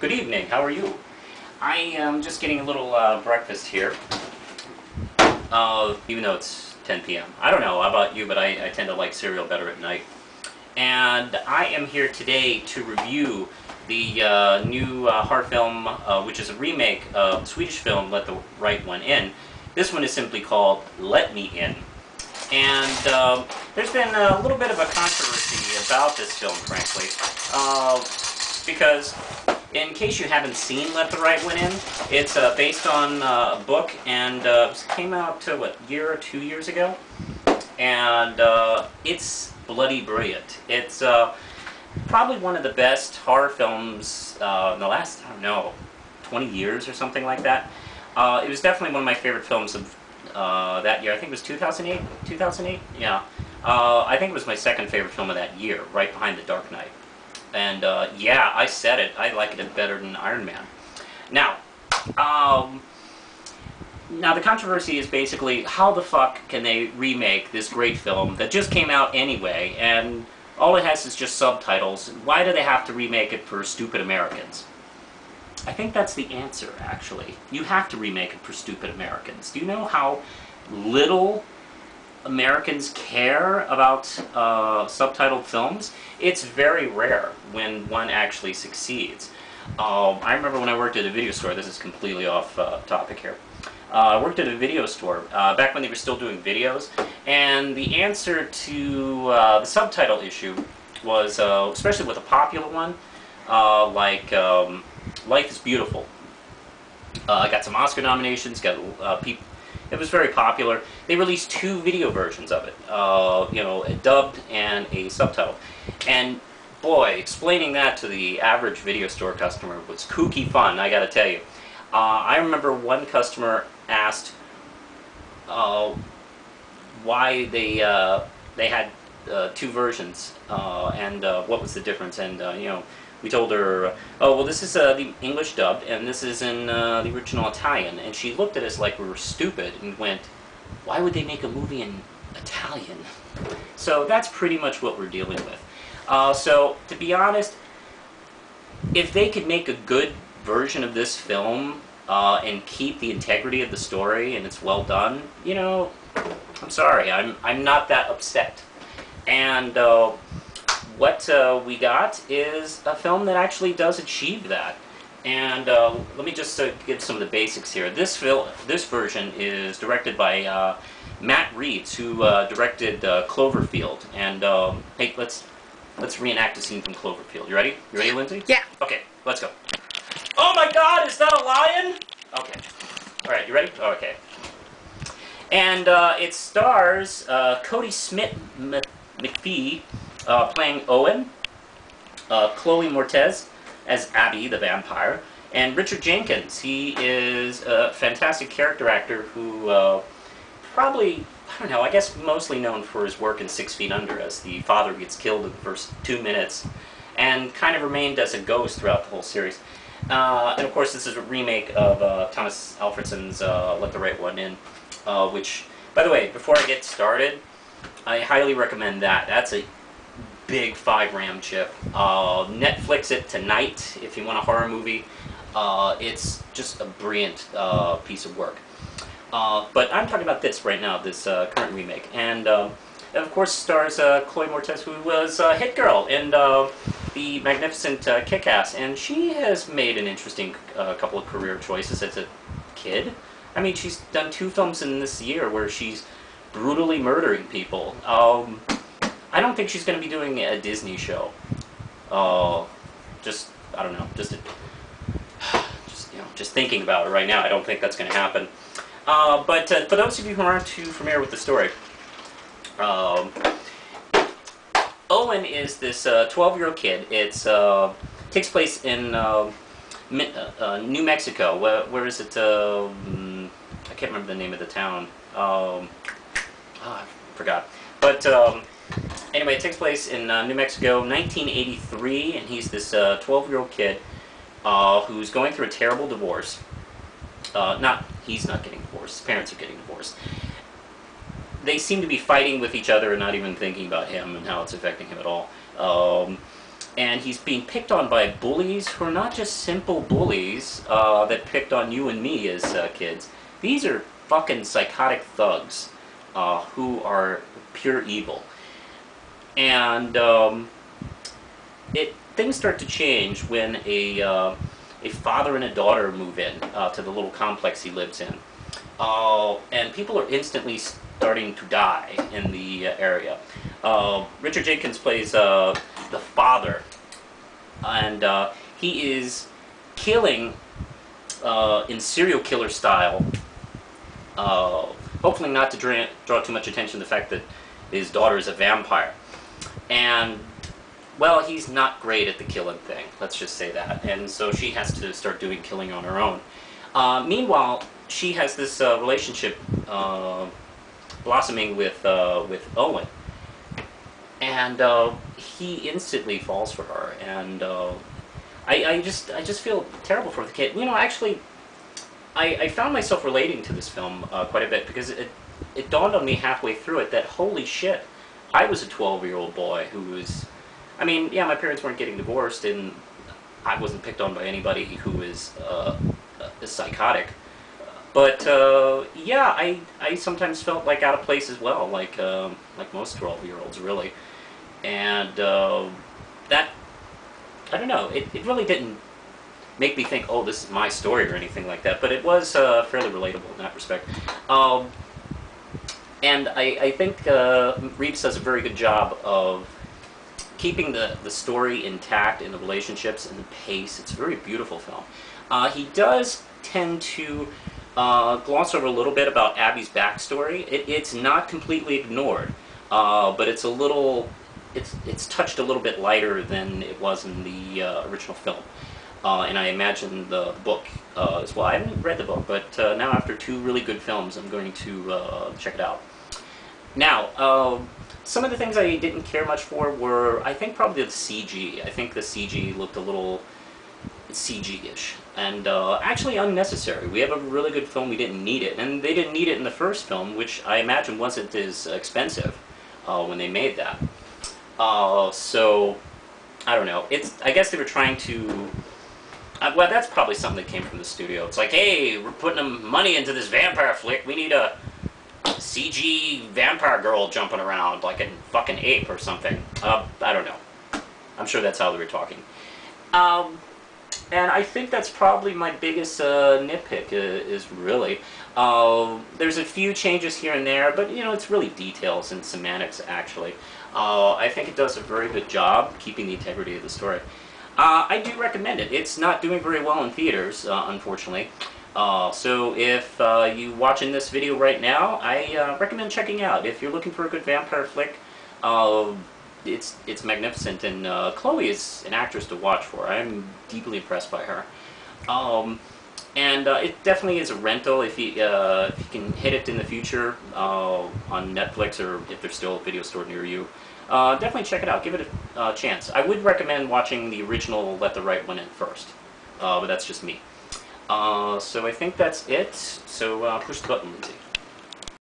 Good evening, how are you? I am just getting a little breakfast here, even though it's 10 p.m. I don't know about you, but I tend to like cereal better at night. And I am here today to review the new horror film, which is a remake of the Swedish film Let the Right One In. This one is simply called Let Me In. And there's been a little bit of a controversy about this film, frankly, because in case you haven't seen Let the Right One In, it's based on a book, and it came out, what, a year or 2 years ago? And it's bloody brilliant. It's probably one of the best horror films in the last, I don't know, 20 years or something like that. It was definitely one of my favorite films of that year. I think it was 2008? 2008? Yeah. I think it was my second favorite film of that year, right behind The Dark Knight. And yeah, I said it. I like it better than Iron Man. Now, the controversy is basically how the fuck can they remake this great film that just came out anyway, and all it has is just subtitles. Why do they have to remake it for stupid Americans? I think that's the answer, actually. You have to remake it for stupid Americans. Do you know how little Americans care about subtitled films? It's very rare when one actually succeeds. I remember when I worked at a video store, this is completely off topic here. I worked at a video store back when they were still doing videos, and the answer to the subtitle issue was, especially with a popular one, like Life is Beautiful. Got some Oscar nominations, got people. It was very popular. They released 2 video versions of it, you know, a dubbed and a subtitle. And boy, explaining that to the average video store customer was kooky fun, I gotta tell you. I remember one customer asked why they had 2 versions and what was the difference, and you know, we told her, oh, well, this is the English dubbed, and this is in the original Italian. And she looked at us like we were stupid and went, why would they make a movie in Italian? So that's pretty much what we're dealing with. So, to be honest, if they could make a good version of this film and keep the integrity of the story and it's well done, you know, I'm sorry, I'm not that upset. And what we got is a film that actually does achieve that. And let me just give some of the basics here. This version is directed by Matt Reeves, who directed Cloverfield. And hey, let's reenact a scene from Cloverfield. You ready? You ready, Lindsay? Yeah. Okay, let's go. Oh my God, is that a lion? Okay. All right, you ready? Oh, okay. And it stars Cody Smith McPhee playing Owen, Chloe Moretz as Abby the vampire, and Richard Jenkins. He is a fantastic character actor who probably, I don't know, I guess mostly known for his work in 6 Feet Under as the father who gets killed in the first 2 minutes and kind of remained as a ghost throughout the whole series. And of course this is a remake of Thomas Alfredson's Let the Right One In, which, by the way, before I get started, I highly recommend that. That's a big 5-RAM chip. Netflix it tonight if you want a horror movie. It's just a brilliant piece of work. But I'm talking about this right now, this current remake. And of course stars Chloe Moretz, who was Hit Girl in the magnificent Kick-Ass. And she has made an interesting couple of career choices as a kid. I mean, she's done 2 films in this year where she's brutally murdering people. I don't think she's going to be doing a Disney show. Just, I don't know, just you know, just thinking about it right now, I don't think that's going to happen. But for those of you who aren't too familiar with the story, Owen is this 12-year-old kid. It takes place in New Mexico. Where is it? I can't remember the name of the town. I forgot. But anyway, it takes place in New Mexico, 1983, and he's this 12-year-old kid who's going through a terrible divorce. He's not getting divorced, his parents are getting divorced. They seem to be fighting with each other and not even thinking about him and how it's affecting him at all. and he's being picked on by bullies who are not just simple bullies that picked on you and me as kids. These are fucking psychotic thugs who are pure evil. And things start to change when a father and a daughter move in to the little complex he lives in. And people are instantly starting to die in the area. Richard Jenkins plays the father, and he is killing in serial killer style, hopefully not to draw too much attention to the fact that his daughter is a vampire. And, well, he's not great at the killing thing, let's just say that, and so she has to start doing killing on her own. Meanwhile, she has this relationship blossoming with Owen, and he instantly falls for her, and I just feel terrible for the kid. You know, actually, I found myself relating to this film quite a bit, because it dawned on me halfway through it that, holy shit, I was a 12-year-old boy who was, I mean, yeah, my parents weren't getting divorced, and I wasn't picked on by anybody who was psychotic. But yeah, I sometimes felt like out of place as well, like most 12-year-olds, really. And that, I don't know, it really didn't make me think, oh, this is my story or anything like that, but it was fairly relatable in that respect. And I think Reeves does a very good job of keeping the story intact in the relationships and the pace. It's a very beautiful film. He does tend to gloss over a little bit about Abby's backstory. It's not completely ignored, but it's a little, it's touched a little bit lighter than it was in the original film. And I imagine the book as well. I haven't read the book, but now after two really good films, I'm going to check it out. Now, some of the things I didn't care much for were, I think, probably the CG. I think the CG looked a little CG-ish, and actually unnecessary. We have a really good film, we didn't need it, and they didn't need it in the first film, which I imagine wasn't as expensive when they made that. So, I don't know. I guess they were trying to... well, that's probably something that came from the studio. It's like, hey, we're putting money into this vampire flick, we need a CG vampire girl jumping around like a fucking ape or something. I don't know. I'm sure that's how they were talking. And I think that's probably my biggest nitpick, is really. There's a few changes here and there, but, you know, it's really details and semantics, actually. I think it does a very good job keeping the integrity of the story. I do recommend it. It's not doing very well in theaters, unfortunately. So if you're watching this video right now, I recommend checking out. If you're looking for a good vampire flick, it's magnificent, and Chloe is an actress to watch for. I'm deeply impressed by her. And it definitely is a rental if you can hit it in the future on Netflix, or if there's still a video store near you. Definitely check it out. Give it a chance. I would recommend watching the original Let the Right One In first, but that's just me. So I think that's it. So push the button, Lindsay.